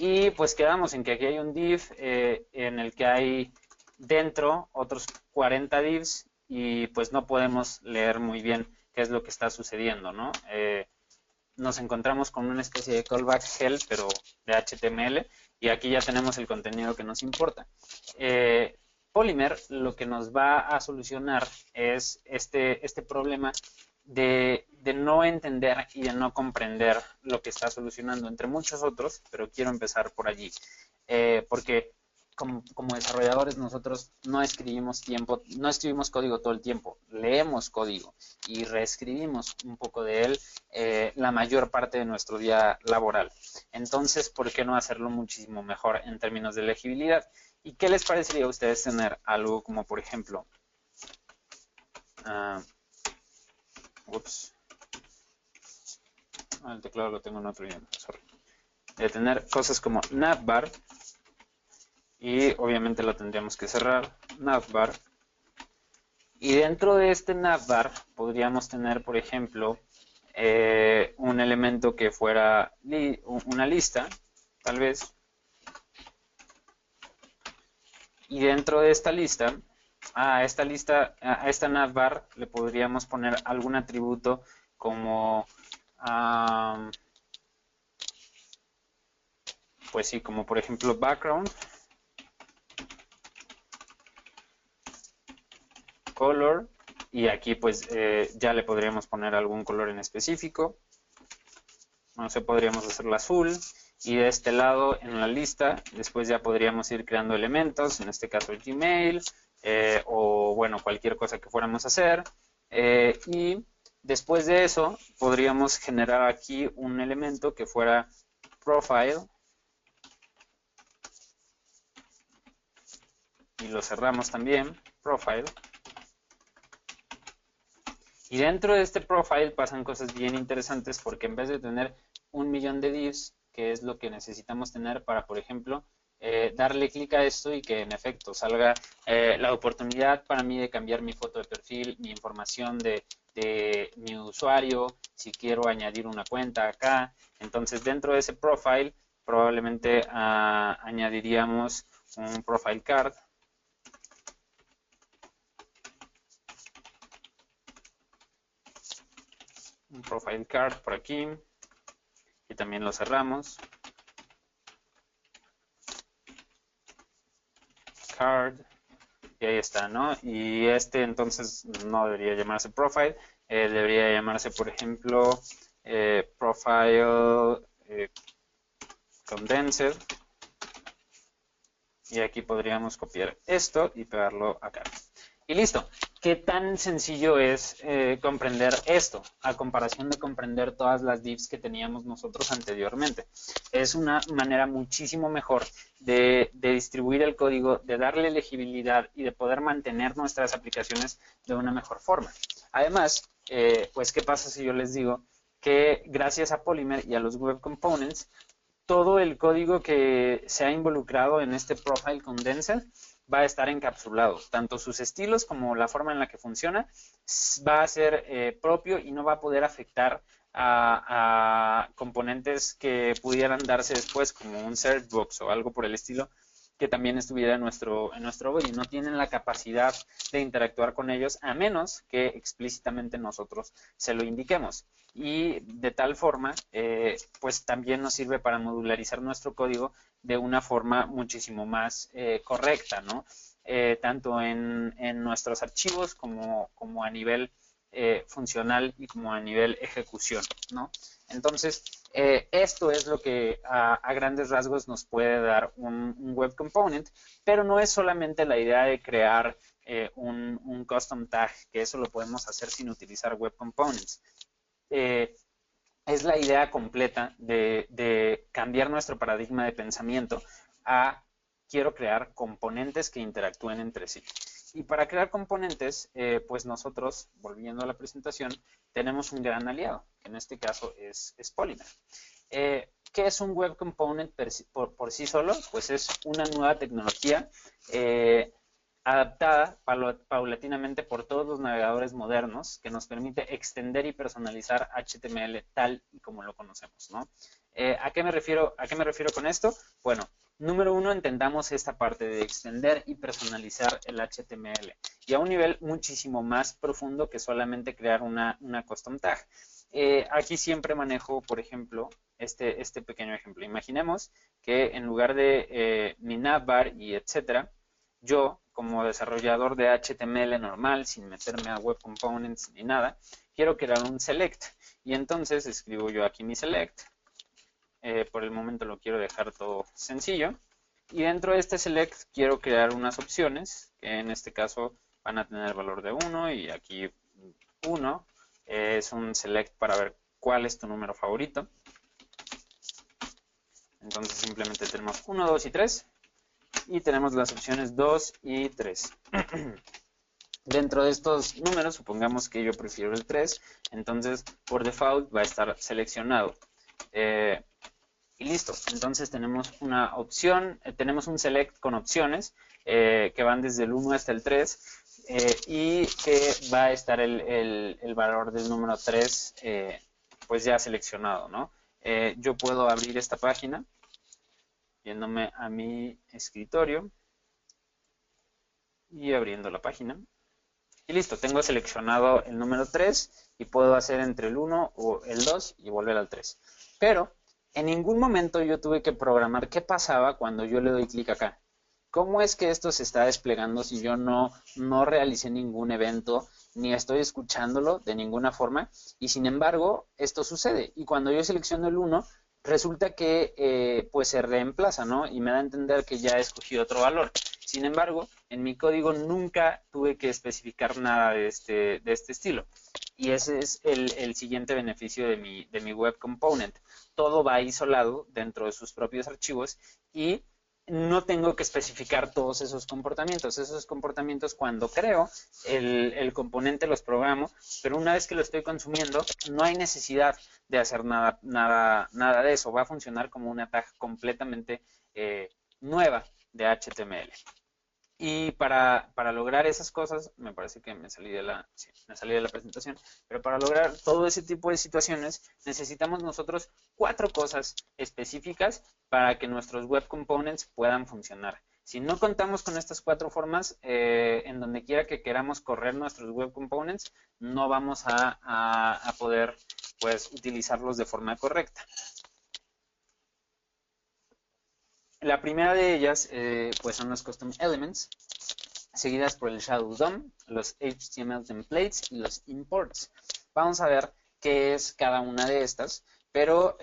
Y pues quedamos en que aquí hay un div en el que hay dentro otros 40 divs y pues no podemos leer muy bien qué es lo que está sucediendo, ¿no? Nos encontramos con una especie de callback hell, pero de HTML, y aquí ya tenemos el contenido que nos importa. Polymer lo que nos va a solucionar es este problema de no entender y de no comprender lo que está solucionando, entre muchos otros, pero quiero empezar por allí, porque como desarrolladores nosotros no escribimos código todo el tiempo, leemos código y reescribimos un poco de él la mayor parte de nuestro día laboral. Entonces, ¿por qué no hacerlo muchísimo mejor en términos de legibilidad? ¿Y qué les parecería a ustedes tener algo como, por ejemplo, el teclado lo tengo en otro idioma, sorry. De tener cosas como navbar, y obviamente lo tendríamos que cerrar, navbar, y dentro de este navbar podríamos tener, por ejemplo, un elemento que fuera una lista, tal vez, y dentro de esta lista, a esta navbar le podríamos poner algún atributo como, pues sí, como por ejemplo background, color, y aquí pues ya le podríamos poner algún color en específico. No sé, podríamos hacerlo azul, y de este lado en la lista después ya podríamos ir creando elementos, en este caso Gmail, o bueno, cualquier cosa que fuéramos a hacer, y después de eso podríamos generar aquí un elemento que fuera profile, y lo cerramos también, profile. Y dentro de este profile pasan cosas bien interesantes, porque en vez de tener 1.000.000 de divs, que es lo que necesitamos tener para, por ejemplo, darle clic a esto y que en efecto salga la oportunidad para mí de cambiar mi foto de perfil, mi información de mi usuario, si quiero añadir una cuenta acá. Entonces dentro de ese profile probablemente añadiríamos un profile card. Un profile card por aquí, y también lo cerramos. Card, y ahí está, ¿no? Y este entonces no debería llamarse profile, debería llamarse, por ejemplo, profile condensed, y aquí podríamos copiar esto y pegarlo acá. Y listo. ¿Qué tan sencillo es comprender esto a comparación de comprender todas las divs que teníamos nosotros anteriormente? Es una manera muchísimo mejor de distribuir el código, de darle legibilidad y de poder mantener nuestras aplicaciones de una mejor forma. Además, pues, ¿qué pasa si yo les digo que gracias a Polymer y a los Web Components, todo el código que se ha involucrado en este Profile Condenser va a estar encapsulado, tanto sus estilos como la forma en la que funciona va a ser propio y no va a poder afectar a componentes que pudieran darse después, como un search box o algo por el estilo, que también estuviera en nuestro body. No tienen la capacidad de interactuar con ellos a menos que explícitamente nosotros se lo indiquemos. Y de tal forma, pues también nos sirve para modularizar nuestro código de una forma muchísimo más correcta, ¿no? Tanto en nuestros archivos como a nivel funcional y como a nivel ejecución, ¿no? Entonces, esto es lo que a grandes rasgos nos puede dar un web component, pero no es solamente la idea de crear un custom tag, que eso lo podemos hacer sin utilizar web components. Es la idea completa de cambiar nuestro paradigma de pensamiento a quiero crear componentes que interactúen entre sí. Y para crear componentes, pues nosotros, volviendo a la presentación, tenemos un gran aliado, que en este caso es Polymer. ¿Qué es un web component por sí solo? Pues es una nueva tecnología adaptada paulatinamente por todos los navegadores modernos, que nos permite extender y personalizar HTML tal y como lo conocemos, ¿no? ¿A qué me refiero con esto? Bueno, número uno, entendamos esta parte de extender y personalizar el HTML y a un nivel muchísimo más profundo que solamente crear una custom tag. Aquí siempre manejo, por ejemplo, este pequeño ejemplo. Imaginemos que en lugar de mi navbar y etcétera, yo, como desarrollador de HTML normal, sin meterme a Web Components ni nada, quiero crear un select. Y entonces escribo yo aquí mi select. Por el momento lo quiero dejar todo sencillo. Y dentro de este select quiero crear unas opciones, que en este caso van a tener el valor de 1 y aquí 1. Es un select para ver cuál es tu número favorito. Entonces simplemente tenemos 1, 2 y 3. Y tenemos las opciones 2 y 3. Dentro de estos números, supongamos que yo prefiero el 3, entonces por default va a estar seleccionado. Y listo, entonces tenemos una opción, tenemos un select con opciones que van desde el 1 hasta el 3 y que va a estar el valor del número 3 pues ya seleccionado, ¿no? Yo puedo abrir esta página yéndome a mi escritorio y abriendo la página. Y listo, tengo seleccionado el número 3 y puedo hacer entre el 1 o el 2 y volver al 3. Pero en ningún momento yo tuve que programar qué pasaba cuando yo le doy clic acá. ¿Cómo es que esto se está desplegando si yo no realicé ningún evento ni estoy escuchándolo de ninguna forma? Y sin embargo, esto sucede. Y cuando yo selecciono el 1, resulta que pues se reemplaza, ¿no? Y me da a entender que ya escogí otro valor. Sin embargo, en mi código nunca tuve que especificar nada de este estilo. Y ese es el siguiente beneficio de mi Web Component. Todo va isolado dentro de sus propios archivos y no tengo que especificar todos esos comportamientos. Esos comportamientos cuando creo el componente los programo, pero una vez que lo estoy consumiendo no hay necesidad de hacer nada de eso. Va a funcionar como una tag completamente nueva de HTML. Y para lograr esas cosas, me parece que me salí de la presentación, pero para lograr todo ese tipo de situaciones necesitamos nosotros 4 cosas específicas para que nuestros web components puedan funcionar. Si no contamos con estas 4 formas, en donde quiera que queramos correr nuestros web components, no vamos a poder pues utilizarlos de forma correcta. La primera de ellas pues son los custom elements, seguidas por el shadow DOM, los HTML templates y los imports. Vamos a ver qué es cada una de estas, pero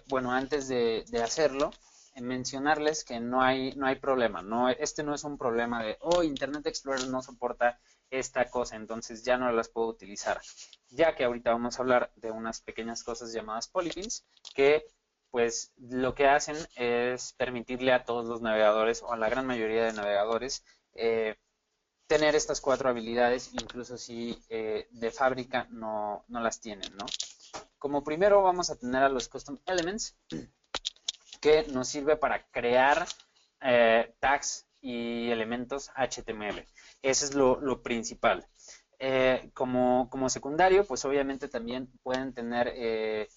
bueno, antes de hacerlo, mencionarles que no hay problema. Este no es un problema de, Internet Explorer no soporta esta cosa, entonces ya no las puedo utilizar. Ya que ahorita vamos a hablar de unas pequeñas cosas llamadas polyfills que pues lo que hacen es permitirle a todos los navegadores o a la gran mayoría de navegadores tener estas 4 habilidades, incluso si de fábrica no las tienen, ¿no? Como primero vamos a tener a los custom elements, que nos sirve para crear tags y elementos HTML. Ese es lo principal. Como secundario, pues obviamente también pueden tener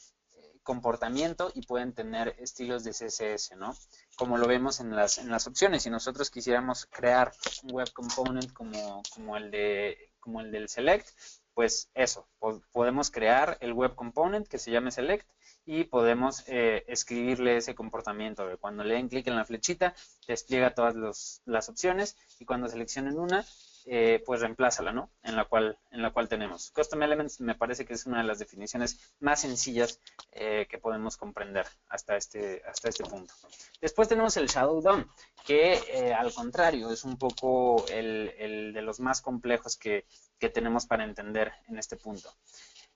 comportamiento y pueden tener estilos de CSS, ¿no? Como lo vemos en las opciones. Si nosotros quisiéramos crear un web component como el del select, pues eso, podemos crear el web component que se llame select y podemos escribirle ese comportamiento. Cuando le den clic en la flechita, despliega todas las opciones y cuando seleccionen una, pues reemplázala, ¿no? En la cual tenemos. Custom Elements me parece que es una de las definiciones más sencillas que podemos comprender hasta este punto. Después tenemos el Shadow DOM, que al contrario es un poco el de los más complejos que tenemos para entender en este punto.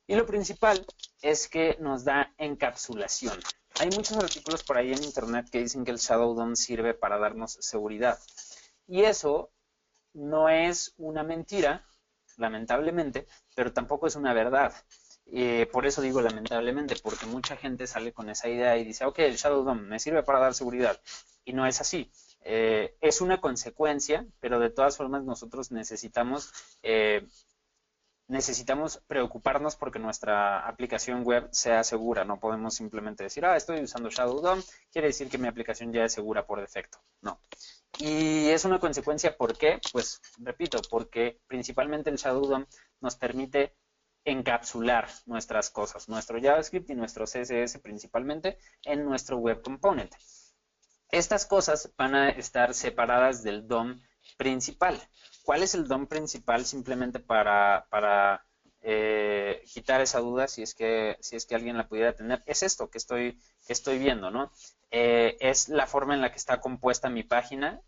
Y lo principal es que nos da encapsulación. Hay muchos artículos por ahí en internet que dicen que el Shadow DOM sirve para darnos seguridad. Y eso no es una mentira, lamentablemente, pero tampoco es una verdad. Por eso digo lamentablemente, porque mucha gente sale con esa idea y dice, ok, el Shadow DOM me sirve para dar seguridad. Y no es así. Es una consecuencia, pero de todas formas nosotros necesitamos preocuparnos porque nuestra aplicación web sea segura. No podemos simplemente decir, estoy usando Shadow DOM, quiere decir que mi aplicación ya es segura por defecto. No. Y es una consecuencia, ¿por qué? Pues, repito, porque principalmente el Shadow DOM nos permite encapsular nuestras cosas, nuestro JavaScript y nuestro CSS principalmente en nuestro Web Component. Estas cosas van a estar separadas del DOM principal. ¿Cuál es el DOM principal? Simplemente para quitar esa duda, si es que alguien la pudiera tener, es esto que estoy viendo, ¿no? Es la forma en la que está compuesta mi página,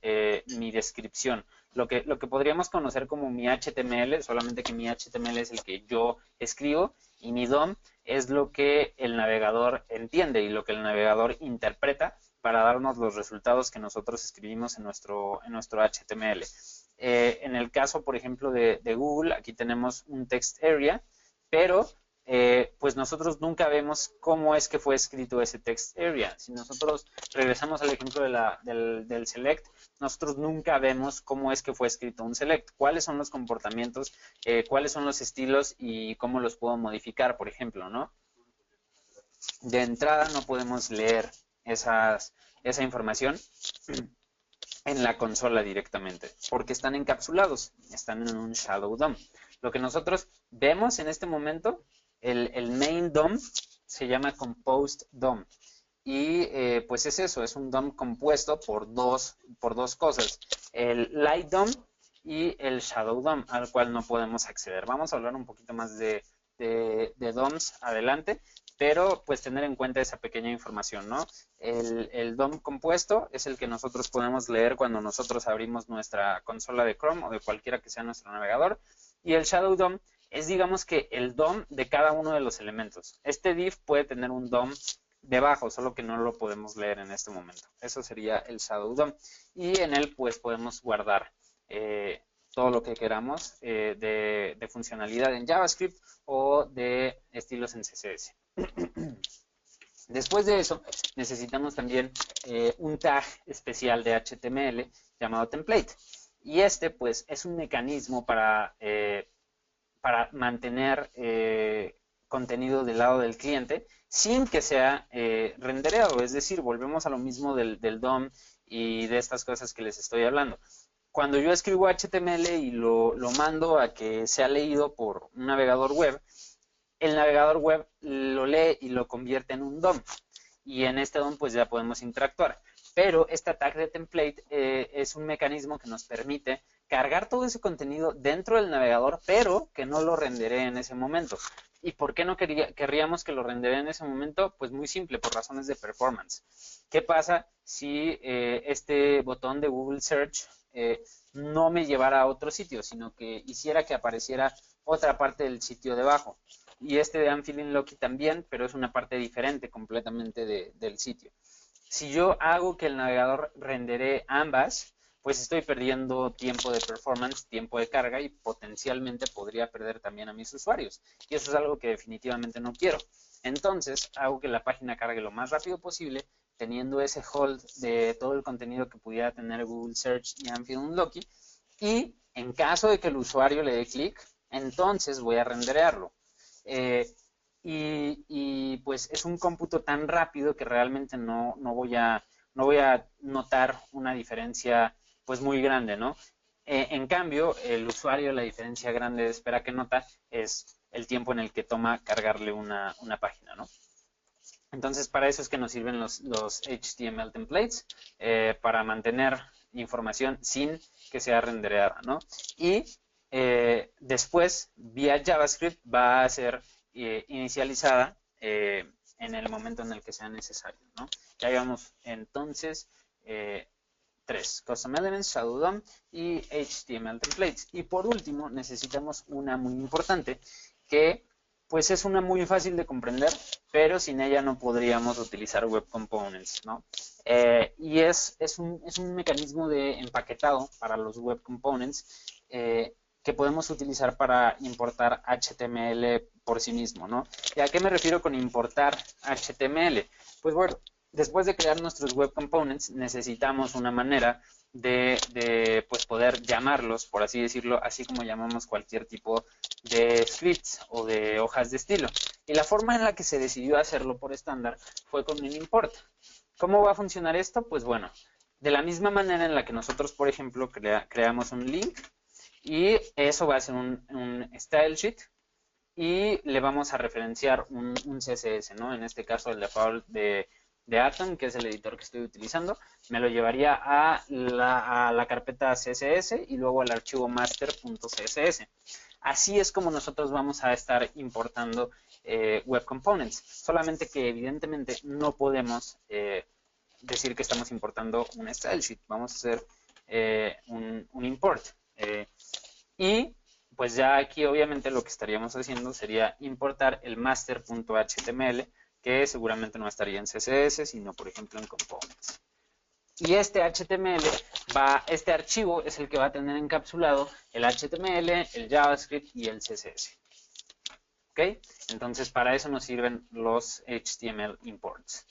mi descripción. Lo que podríamos conocer como mi HTML, solamente que mi HTML es el que yo escribo y mi DOM es lo que el navegador entiende y lo que el navegador interpreta para darnos los resultados que nosotros escribimos en nuestro HTML. En el caso, por ejemplo, de Google, aquí tenemos un text area, pero pues nosotros nunca vemos cómo es que fue escrito ese text area. Si nosotros regresamos al ejemplo del select, nosotros nunca vemos cómo es que fue escrito un select, cuáles son los comportamientos, cuáles son los estilos y cómo los puedo modificar, por ejemplo, ¿no? De entrada no podemos leer esa información en la consola directamente, porque están encapsulados, están en un Shadow DOM. Lo que nosotros vemos en este momento, el main DOM se llama Composed DOM. Y pues es eso, es un DOM compuesto por dos cosas, el Light DOM y el Shadow DOM, al cual no podemos acceder. Vamos a hablar un poquito más de DOMs adelante, pero pues tener en cuenta esa pequeña información, ¿no? El DOM compuesto es el que nosotros podemos leer cuando nosotros abrimos nuestra consola de Chrome o de cualquiera que sea nuestro navegador, y el Shadow DOM es, digamos, que el DOM de cada uno de los elementos. Este div puede tener un DOM debajo, solo que no lo podemos leer en este momento. Eso sería el Shadow DOM, y en él pues podemos guardar todo lo que queramos de funcionalidad en JavaScript o de estilos en CSS. Después de eso, necesitamos también un tag especial de HTML llamado template. Y este, pues, es un mecanismo para mantener contenido del lado del cliente sin que sea rendereado. Es decir, volvemos a lo mismo del DOM y de estas cosas que les estoy hablando. Cuando yo escribo HTML y lo mando a que sea leído por un navegador web, el navegador web lo lee y lo convierte en un DOM. Y en este DOM pues ya podemos interactuar. Pero este tag de template es un mecanismo que nos permite cargar todo ese contenido dentro del navegador, pero que no lo renderee en ese momento. ¿Y por qué no querríamos que lo renderee en ese momento? Pues muy simple, por razones de performance. ¿Qué pasa si este botón de Google Search no me llevara a otro sitio, sino que hiciera que apareciera otra parte del sitio debajo? Y este de I'm Feeling Lucky también, pero es una parte diferente completamente del sitio. Si yo hago que el navegador renderee ambas, pues estoy perdiendo tiempo de performance, tiempo de carga, y potencialmente podría perder también a mis usuarios. Y eso es algo que definitivamente no quiero. Entonces, hago que la página cargue lo más rápido posible, teniendo ese hold de todo el contenido que pudiera tener Google Search y I'm Feeling Lucky. Y en caso de que el usuario le dé clic, entonces voy a renderearlo. Y pues es un cómputo tan rápido que realmente no voy a notar una diferencia pues muy grande, ¿no? En cambio, el usuario, la diferencia grande de espera que nota es el tiempo en el que toma cargarle una página, ¿no? Entonces, para eso es que nos sirven los HTML templates, para mantener información sin que sea rendereada, ¿no? Y después, vía JavaScript, va a ser inicializada en el momento en el que sea necesario, ¿no? Ya llevamos entonces 3, Custom Elements, Shadow DOM y HTML Templates. Y por último, necesitamos una muy importante, que pues es una muy fácil de comprender, pero sin ella no podríamos utilizar Web Components, ¿no? Y es un mecanismo de empaquetado para los Web Components que podemos utilizar para importar HTML por sí mismo, ¿no? ¿Y a qué me refiero con importar HTML? Pues bueno, Después de crear nuestros web components, necesitamos una manera de pues poder llamarlos, por así decirlo, así como llamamos cualquier tipo de scripts o de hojas de estilo. Y la forma en la que se decidió hacerlo por estándar fue con un import. ¿Cómo va a funcionar esto? Pues bueno, de la misma manera en la que nosotros, por ejemplo, creamos un link y eso va a ser un style sheet y le vamos a referenciar un CSS, ¿no? En este caso el default de Atom, que es el editor que estoy utilizando, me lo llevaría a la carpeta CSS y luego al archivo master.css. Así es como nosotros vamos a estar importando web components, solamente que evidentemente no podemos decir que estamos importando un style sheet, vamos a hacer un import. Y pues ya aquí obviamente lo que estaríamos haciendo sería importar el master.html, que seguramente no estaría en CSS, sino por ejemplo en components. Y este HTML este archivo es el que va a tener encapsulado el HTML, el JavaScript y el CSS. ¿Ok? Entonces para eso nos sirven los HTML imports.